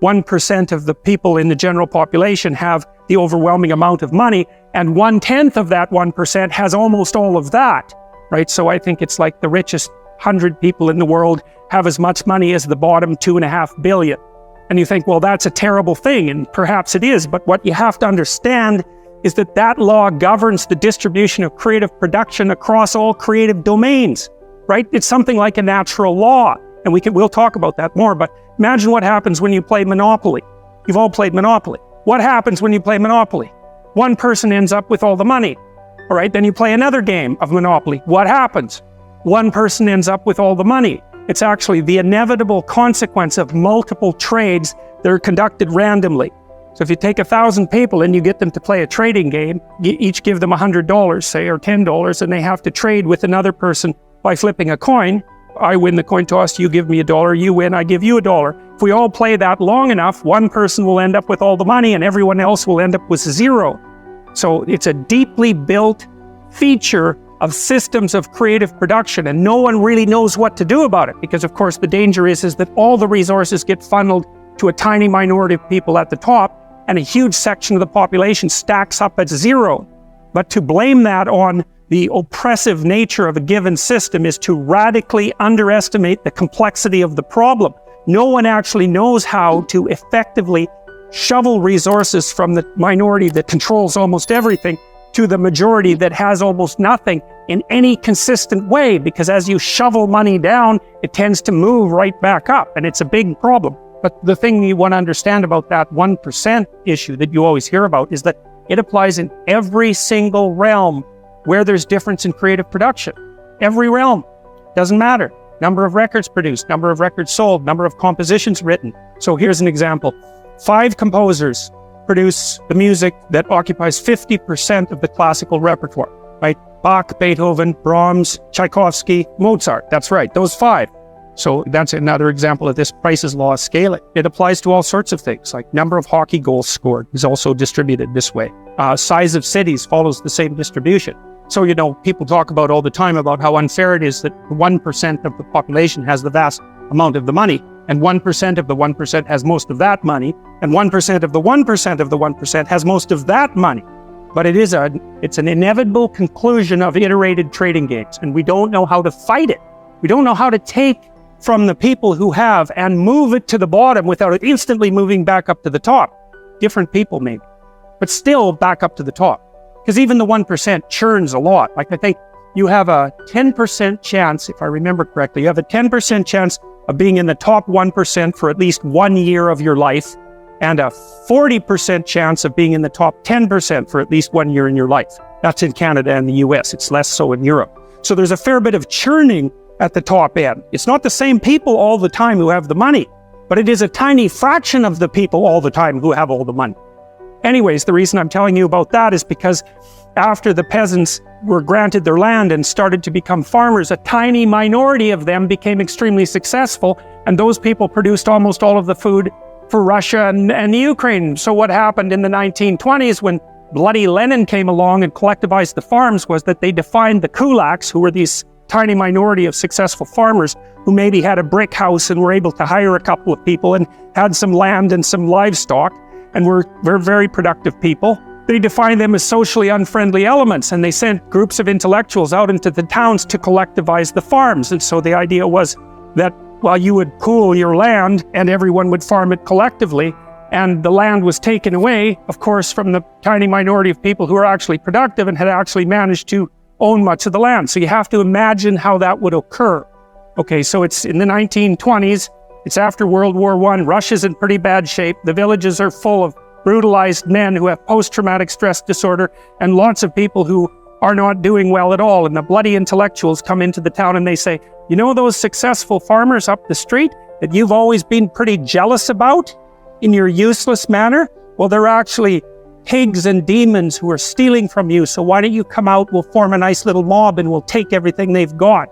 1% of the people in the general population have the overwhelming amount of money, and 1/10 of that 1% has almost all of that, right? So I think it's like the richest 100 people in the world have as much money as the bottom 2.5 billion. And you think, well, that's a terrible thing, and perhaps it is, but what you have to understand is that that law governs the distribution of creative production across all creative domains, right? It's something like a natural law, and we'll talk about that more, but imagine what happens when you play Monopoly. You've all played Monopoly. What happens when you play Monopoly? One person ends up with all the money, all right? Then you play another game of Monopoly. What happens? One person ends up with all the money. It's actually the inevitable consequence of multiple trades that are conducted randomly. So if you take 1,000 people and you get them to play a trading game, you each give them $100, say, or $10, and they have to trade with another person by flipping a coin. I win the coin toss, you give me $1, you win, I give you $1. If we all play that long enough, one person will end up with all the money and everyone else will end up with zero. So it's a deeply built feature of systems of creative production, and no one really knows what to do about it, because of course the danger is that all the resources get funneled to a tiny minority of people at the top, and a huge section of the population stacks up at zero. But to blame that on the oppressive nature of a given system is to radically underestimate the complexity of the problem. No one actually knows how to effectively shovel resources from the minority that controls almost everything to the majority that has almost nothing in any consistent way, because as you shovel money down, it tends to move right back up, and it's a big problem. But the thing you want to understand about that 1% issue that you always hear about is that it applies in every single realm where there's difference in creative production. Every realm. Doesn't matter. Number of records produced, number of records sold, number of compositions written. So here's an example. 5 composers produce the music that occupies 50% of the classical repertoire, right? Bach, Beethoven, Brahms, Tchaikovsky, Mozart. That's right, those 5. So that's another example of this Price's law scaling. It applies to all sorts of things, like number of hockey goals scored is also distributed this way. Size of cities follows the same distribution. So, you know, people talk about all the time about how unfair it is that 1% of the population has the vast amount of the money, and 1% of the 1% has most of that money, and 1% of the 1% of the 1% has most of that money. But it's an inevitable conclusion of iterated trading games, and we don't know how to fight it. We don't know how to take from the people who have and move it to the bottom without it instantly moving back up to the top. Different people maybe, but still back up to the top. Because even the 1% churns a lot. Like, I think you have a 10% chance, if I remember correctly, you have a 10% chance of being in the top 1% for at least 1 year of your life, and a 40% chance of being in the top 10% for at least 1 year in your life. That's in Canada and the US. It's less so in Europe. So there's a fair bit of churning at the top end. It's not the same people all the time who have the money, but it is a tiny fraction of the people all the time who have all the money. Anyways, the reason I'm telling you about that is because after the peasants were granted their land and started to become farmers, a tiny minority of them became extremely successful, and those people produced almost all of the food for Russia and the Ukraine. So what happened in the 1920s when bloody Lenin came along and collectivized the farms was that they defined the kulaks, who were these tiny minority of successful farmers who maybe had a brick house and were able to hire a couple of people and had some land and some livestock and were very productive people. They defined them as socially unfriendly elements, and they sent groups of intellectuals out into the towns to collectivize the farms. And so the idea was that while you would pool your land and everyone would farm it collectively, and the land was taken away, of course, from the tiny minority of people who were actually productive and had actually managed to own much of the land. So you have to imagine how that would occur. Okay, so it's in the 1920s, it's after World War I, Russia's in pretty bad shape, the villages are full of brutalized men who have post-traumatic stress disorder, and lots of people who are not doing well at all, and the bloody intellectuals come into the town and they say, you know those successful farmers up the street that you've always been pretty jealous about in your useless manner? Well, they're actually pigs and demons who are stealing from you, so why don't you come out, we'll form a nice little mob and we'll take everything they've got.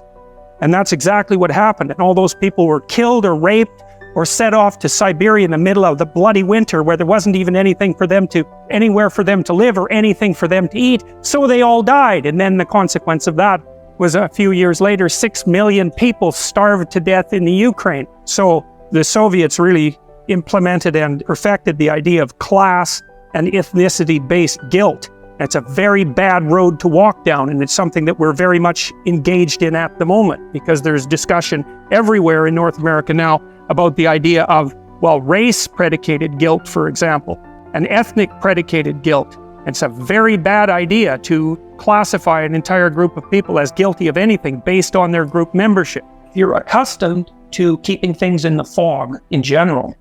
And that's exactly what happened, and all those people were killed or raped or set off to Siberia in the middle of the bloody winter where there wasn't even anywhere for them to live or anything for them to eat, so they all died. And then the consequence of that was a few years later, 6 million people starved to death in the Ukraine. So the Soviets really implemented and perfected the idea of class and ethnicity-based guilt. It's a very bad road to walk down, and it's something that we're very much engaged in at the moment, because there's discussion everywhere in North America now about the idea of, well, race-predicated guilt, for example, and ethnic-predicated guilt. It's a very bad idea to classify an entire group of people as guilty of anything based on their group membership. If you're accustomed to keeping things in the fog in general,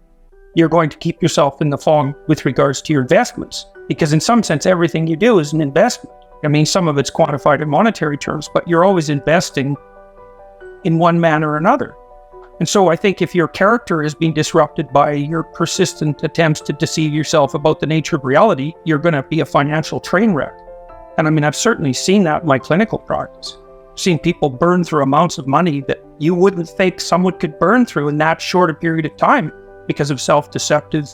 you're going to keep yourself in the fog with regards to your investments, because in some sense, everything you do is an investment. I mean, some of it's quantified in monetary terms, but you're always investing in one manner or another. And so I think if your character is being disrupted by your persistent attempts to deceive yourself about the nature of reality, you're going to be a financial train wreck. And I mean, I've certainly seen that in my clinical practice. I've seen people burn through amounts of money that you wouldn't think someone could burn through in that short a period of time because of self-deceptive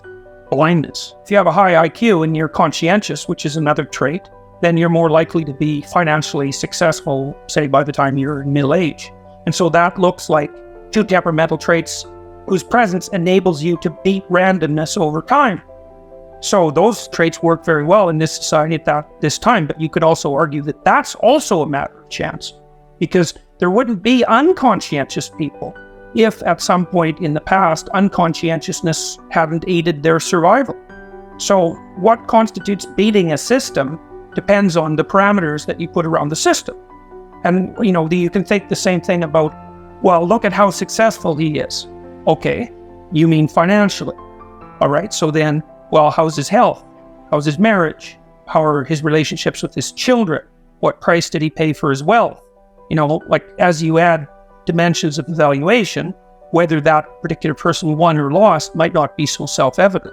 blindness. If you have a high IQ and you're conscientious, which is another trait, then you're more likely to be financially successful, say, by the time you're in middle age. And so that looks like two temperamental traits whose presence enables you to beat randomness over time. So those traits work very well in this society at this time, but you could also argue that that's also a matter of chance, because there wouldn't be unconscientious people if at some point in the past unconscientiousness hadn't aided their survival. So what constitutes beating a system depends on the parameters that you put around the system. And you can think the same thing about, well, look at how successful he is. Okay, you mean financially. All right, so then, well, how's his health? How's his marriage? How are his relationships with his children? What price did he pay for his wealth? Like as you add dimensions of evaluation, whether that particular person won or lost might not be so self-evident.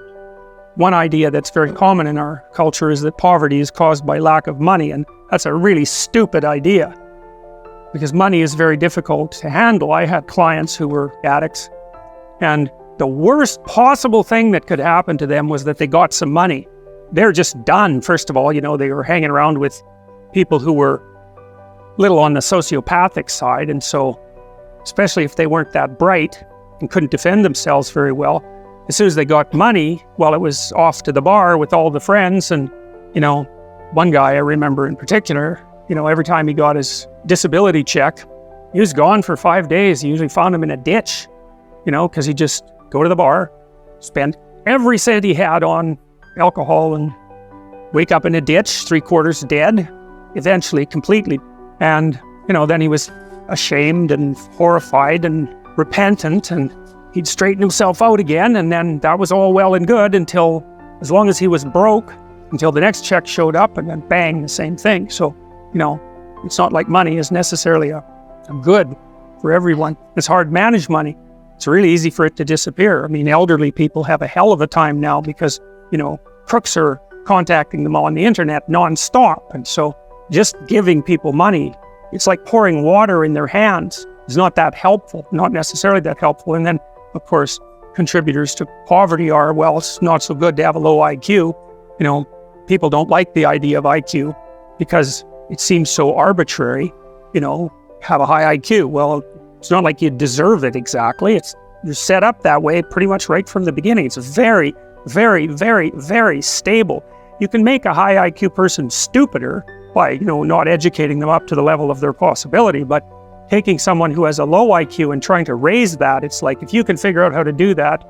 One idea that's very common in our culture is that poverty is caused by lack of money, and that's a really stupid idea, because money is very difficult to handle. I had clients who were addicts, and the worst possible thing that could happen to them was that they got some money. They're just done. First of all, they were hanging around with people who were little on the sociopathic side, and so especially if they weren't that bright and couldn't defend themselves very well, as soon as they got money, well, it was off to the bar with all the friends. And one guy I remember in particular, every time he got his disability check, he was gone for 5 days. You usually found him in a ditch, because he'd just go to the bar, spend every cent he had on alcohol, and wake up in a ditch, 3/4 dead, eventually completely. And, then he was ashamed and horrified and repentant, and he'd straighten himself out again. And then that was all well and good until, as long as he was broke, until the next check showed up, and then bang, the same thing. So, it's not like money is necessarily a good for everyone. It's hard to manage money. It's really easy for it to disappear. I mean, elderly people have a hell of a time now because, crooks are contacting them on the internet nonstop. And so just giving people money, it's like pouring water in their hands. It's not that helpful, not necessarily that helpful. And then, of course, contributors to poverty are, well, it's not so good to have a low IQ. People don't like the idea of IQ because it seems so arbitrary, have a high IQ. Well, it's not like you deserve it exactly. You're set up that way pretty much right from the beginning. It's very, very, very, very stable. You can make a high IQ person stupider by, not educating them up to the level of their possibility, but taking someone who has a low IQ and trying to raise that, it's like, if you can figure out how to do that,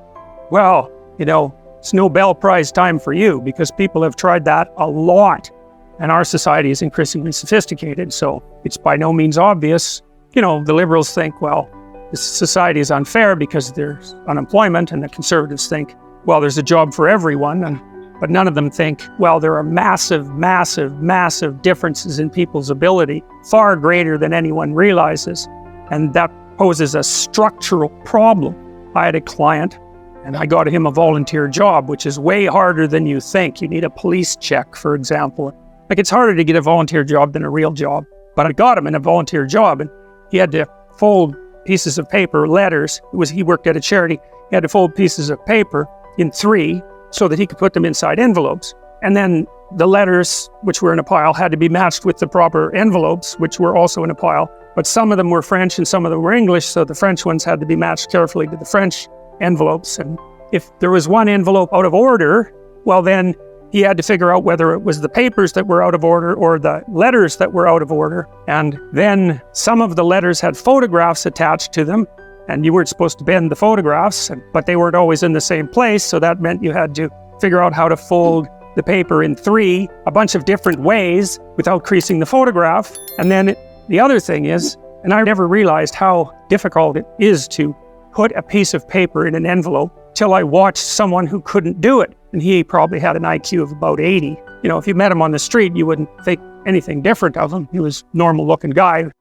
well, it's Nobel Prize time for you, because people have tried that a lot. And our society is increasingly sophisticated, so it's by no means obvious. The liberals think, well, this society is unfair because there's unemployment, and the conservatives think, well, there's a job for everyone. But none of them think, well, there are massive, massive, massive differences in people's ability, far greater than anyone realizes. And that poses a structural problem. I had a client, and I got him a volunteer job, which is way harder than you think. You need a police check, for example. Like, it's harder to get a volunteer job than a real job. But I got him in a volunteer job, and he had to fold pieces of paper, letters. He worked at a charity. He had to fold pieces of paper in 3 so that he could put them inside envelopes. And then the letters, which were in a pile, had to be matched with the proper envelopes, which were also in a pile. But some of them were French and some of them were English, so the French ones had to be matched carefully to the French envelopes. And, if there was one envelope out of order, well then he had to figure out whether it was the papers that were out of order or the letters that were out of order. And then some of the letters had photographs attached to them, and you weren't supposed to bend the photographs, but they weren't always in the same place, so that meant you had to figure out how to fold the paper in three, a bunch of different ways without creasing the photograph. And then the other thing is, and I never realized how difficult it is to put a piece of paper in an envelope till I watched someone who couldn't do it. And he probably had an IQ of about 80. You know, if you met him on the street, you wouldn't think anything different of him. He was a normal looking guy.